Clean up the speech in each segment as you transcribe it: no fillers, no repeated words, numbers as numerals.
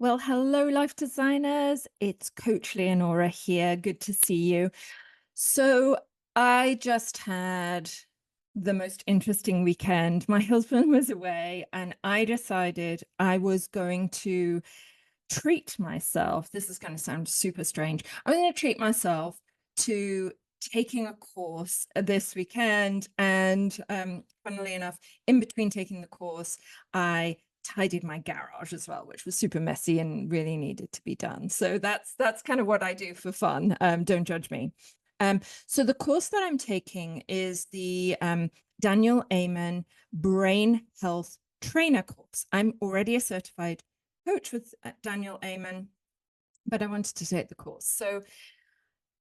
Well, hello, life designers. It's Coach Leonora here. Good to see you. So, I just had the most interesting weekend. My husband was away, and I decided I was going to treat myself. This is going to sound super strange. I'm going to treat myself to taking a course this weekend. And funnily enough, in between taking the course, I tidied my garage as well, which was super messy and really needed to be done. So that's kind of what I do for fun. Don't judge me. So the course that I'm taking is the Daniel Amen Brain Health Trainer course. I'm already a certified coach with Daniel Amen, but I wanted to take the course. So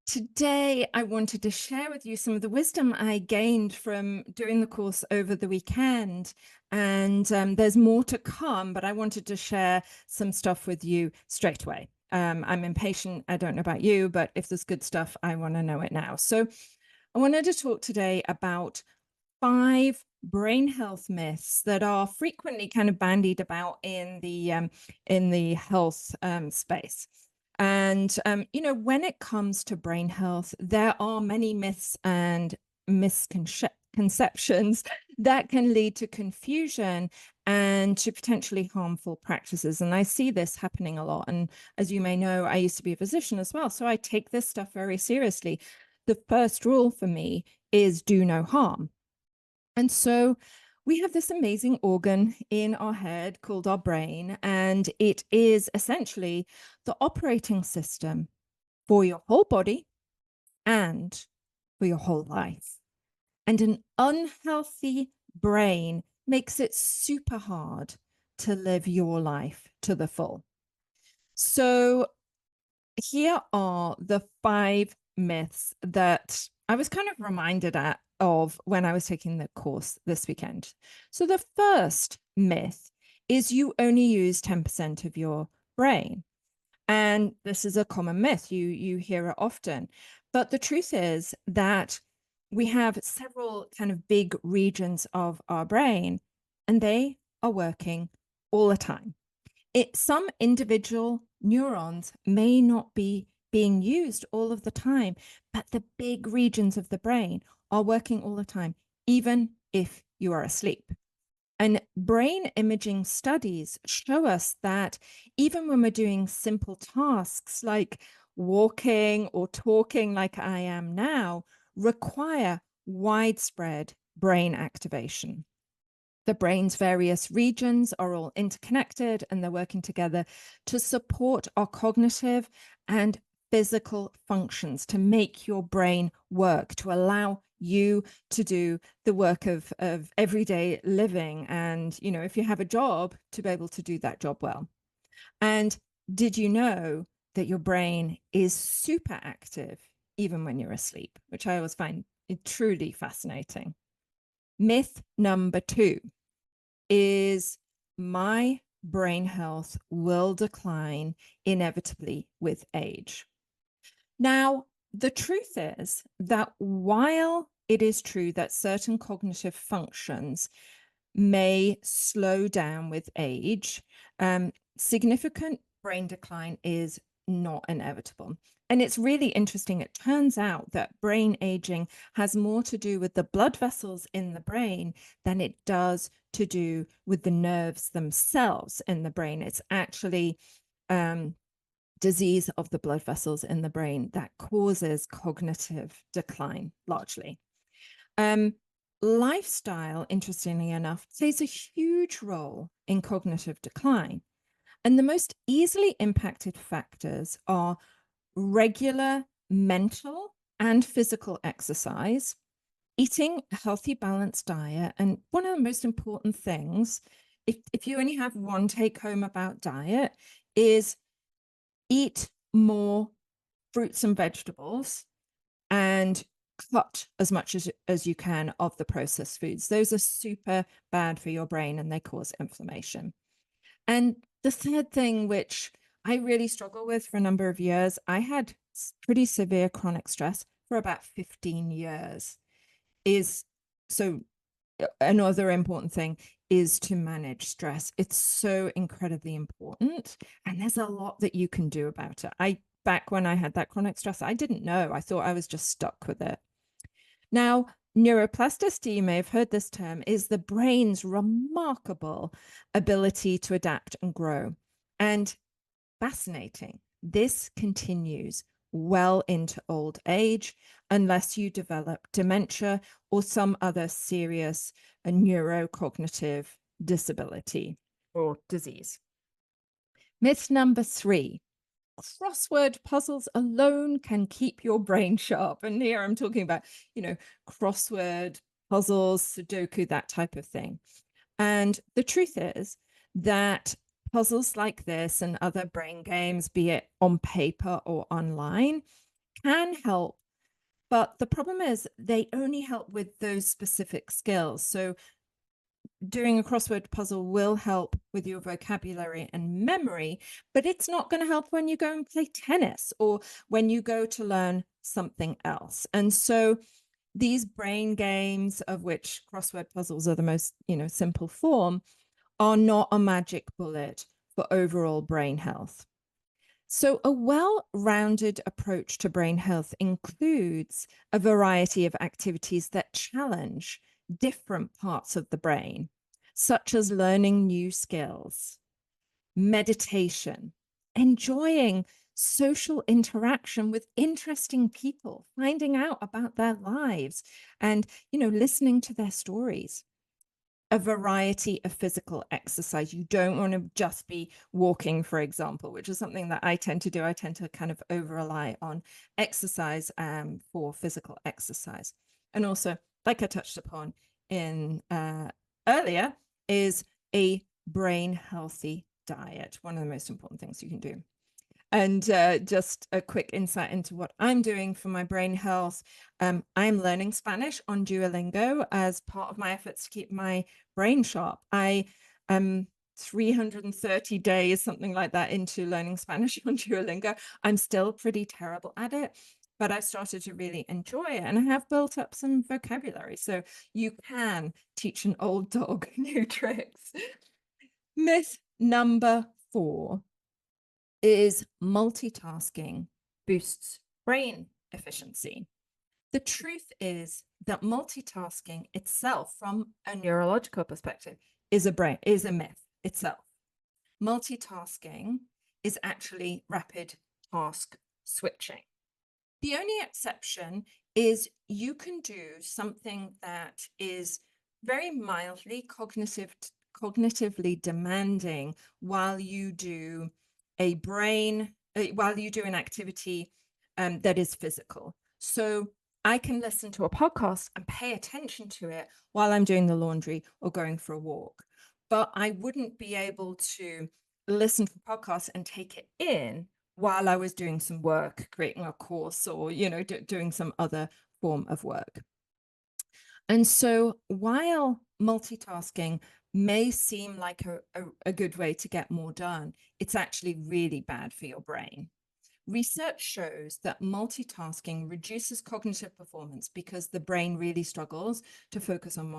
today I wanted to share with you some of the wisdom I gained from doing the course over the weekend. And there's more to come, but I wanted to share some stuff with you straight away. I'm impatient. I don't know about you, but if there's good stuff, I want to know it now. So I wanted to talk today about 5 brain health myths that are frequently kind of bandied about in the health space. And when it comes to brain health, there are many myths and misconceptions that can lead to confusion and to potentially harmful practices. And I see this happening a lot. And as you may know, I used to be a physician as well, so I take this stuff very seriously. The first rule for me is do no harm. And so we have this amazing organ in our head called our brain, and it is essentially the operating system for your whole body and for your whole life. And an unhealthy brain makes it super hard to live your life to the full. So here are the 5 myths that I was kind of reminded of when I was taking the course this weekend. So the first myth is you only use 10% of your brain. And this is a common myth. You hear it often. But the truth is that we have several kind of big regions of our brain, and they are working all the time. Some individual neurons may not be being used all of the time, but the big regions of the brain are working all the time, even if you are asleep. And brain imaging studies show us that even when we're doing simple tasks like walking or talking like I am now, require widespread brain activation. The brain's various regions are all interconnected and they're working together to support our cognitive and physical functions, to make your brain work, to allow you to do the work of everyday living. And, if you have a job, to be able to do that job well. And did you know that your brain is super active even when you're asleep, which I always find truly fascinating. Myth number 2 is my brain health will decline inevitably with age. Now, the truth is that while it is true that certain cognitive functions may slow down with age, significant brain decline is not inevitable. And it's really interesting. It turns out that brain aging has more to do with the blood vessels in the brain than it does to do with the nerves themselves in the brain. It's actually disease of the blood vessels in the brain that causes cognitive decline largely. Lifestyle, interestingly enough, plays a huge role in cognitive decline. And the most easily impacted factors are regular mental and physical exercise, eating a healthy, balanced diet. And one of the most important things, if you only have one take home about diet, is eat more fruits and vegetables and cut as much as you can of the processed foods. Those are super bad for your brain and they cause inflammation. And the third thing, which I really struggle with for a number of years, I had pretty severe chronic stress for about 15 years, is so another important thing is to manage stress. It's so incredibly important. And there's a lot that you can do about it. Back when I had that chronic stress, I didn't know. I thought I was just stuck with it. Now, neuroplasticity, you may have heard this term, is the brain's remarkable ability to adapt and grow. And fascinating, this continues well into old age unless you develop dementia or some other serious neurocognitive disability or disease. Myth number 3. Crossword puzzles alone can keep your brain sharp. And here I'm talking about, crossword puzzles, Sudoku, that type of thing. And the truth is that puzzles like this and other brain games, be it on paper or online, can help. But the problem is they only help with those specific skills. So doing a crossword puzzle will help with your vocabulary and memory, but it's not going to help when you go and play tennis or when you go to learn something else. And so these brain games, of which crossword puzzles are the most, simple form, are not a magic bullet for overall brain health. So a well-rounded approach to brain health includes a variety of activities that challenge different parts of the brain, such as learning new skills, meditation, enjoying social interaction with interesting people, finding out about their lives, and, listening to their stories. A variety of physical exercise. You don't want to just be walking, for example, which is something that I tend to do. I tend to kind of over rely on exercise for physical exercise. And also, like I touched upon in earlier, is a brain healthy diet. One of the most important things you can do. And just a quick insight into what I'm doing for my brain health. I'm learning Spanish on Duolingo as part of my efforts to keep my brain sharp. I am 330 days, something like that, into learning Spanish on Duolingo. I'm still pretty terrible at it, but I've started to really enjoy it and I have built up some vocabulary. So you can teach an old dog new tricks. Myth number 4 is multitasking boosts brain efficiency. The truth is that multitasking itself, from a neurological perspective, is a myth itself. Multitasking is actually rapid task switching. The only exception is you can do something that is very mildly cognitively demanding while you do an activity that is physical. So I can listen to a podcast and pay attention to it while I'm doing the laundry or going for a walk. But I wouldn't be able to listen to a podcast and take it in while I was doing some work, creating a course or, doing some other form of work. And so while multitasking may seem like a good way to get more done, it's actually really bad for your brain. Research shows that multitasking reduces cognitive performance because the brain really struggles to focus on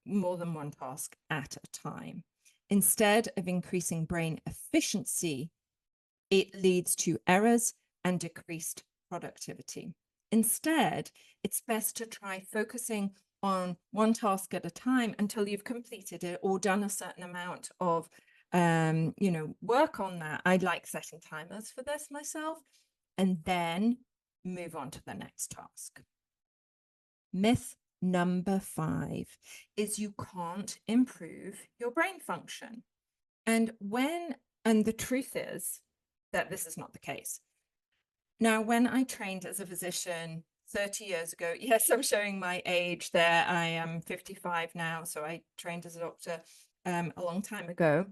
more than one task at a time. Instead of increasing brain efficiency, it leads to errors and decreased productivity. Instead, it's best to try focusing on one task at a time until you've completed it or done a certain amount of work on that. I like setting timers for this myself, and then move on to the next task. Myth number 5 is you can't improve your brain function. And the truth is that this is not the case. Now, when I trained as a physician 30 years ago, yes, I'm showing my age there. I am 55 now, so I trained as a doctor a long time ago.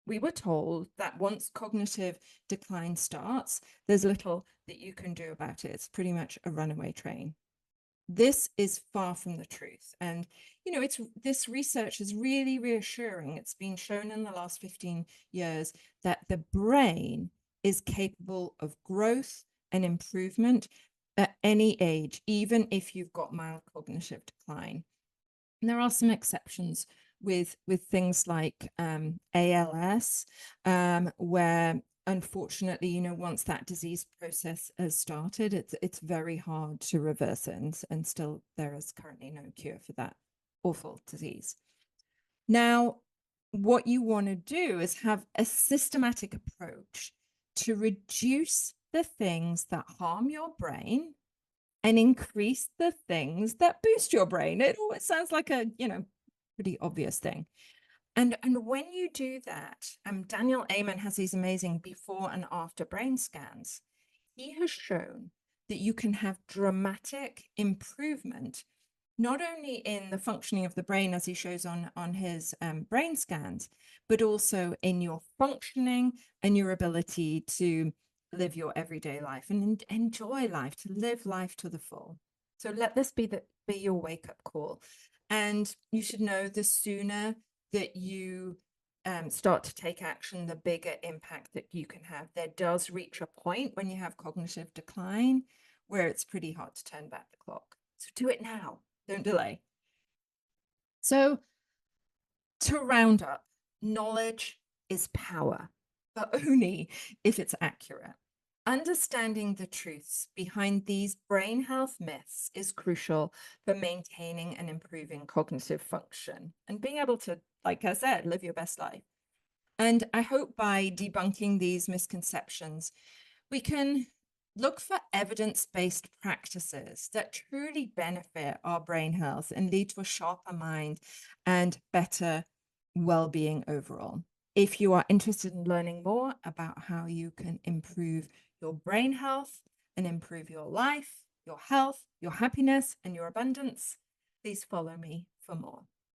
We were told that once cognitive decline starts, there's little that you can do about it. It's pretty much a runaway train. This is far from the truth. And, this research is really reassuring. It's been shown in the last 15 years that the brain is capable of growth and improvement at any age, even if you've got mild cognitive decline. And there are some exceptions with things like ALS, where unfortunately, you know, once that disease process has started, it's very hard to reverse it, and still there is currently no cure for that awful disease. Now, what you want to do is have a systematic approach to reduce the things that harm your brain and increase the things that boost your brain. It always sounds like a, you know, pretty obvious thing. And when you do that, Daniel Amen has these amazing before and after brain scans. He has shown that you can have dramatic improvement, not only in the functioning of the brain, as he shows on his brain scans, but also in your functioning and your ability to live your everyday life and enjoy life, to live life to the full. So let this be your wake-up call. And you should know, the sooner that you start to take action, the bigger impact that you can have. There does reach a point when you have cognitive decline where it's pretty hard to turn back the clock. So do it now, don't delay. So to round up, knowledge is power, but only if it's accurate. Understanding the truths behind these brain health myths is crucial for maintaining and improving cognitive function and being able to, like I said, live your best life. And I hope by debunking these misconceptions, we can look for evidence-based practices that truly benefit our brain health and lead to a sharper mind and better well-being overall. If you are interested in learning more about how you can improve your brain health and improve your life, your health, your happiness, and your abundance, please follow me for more.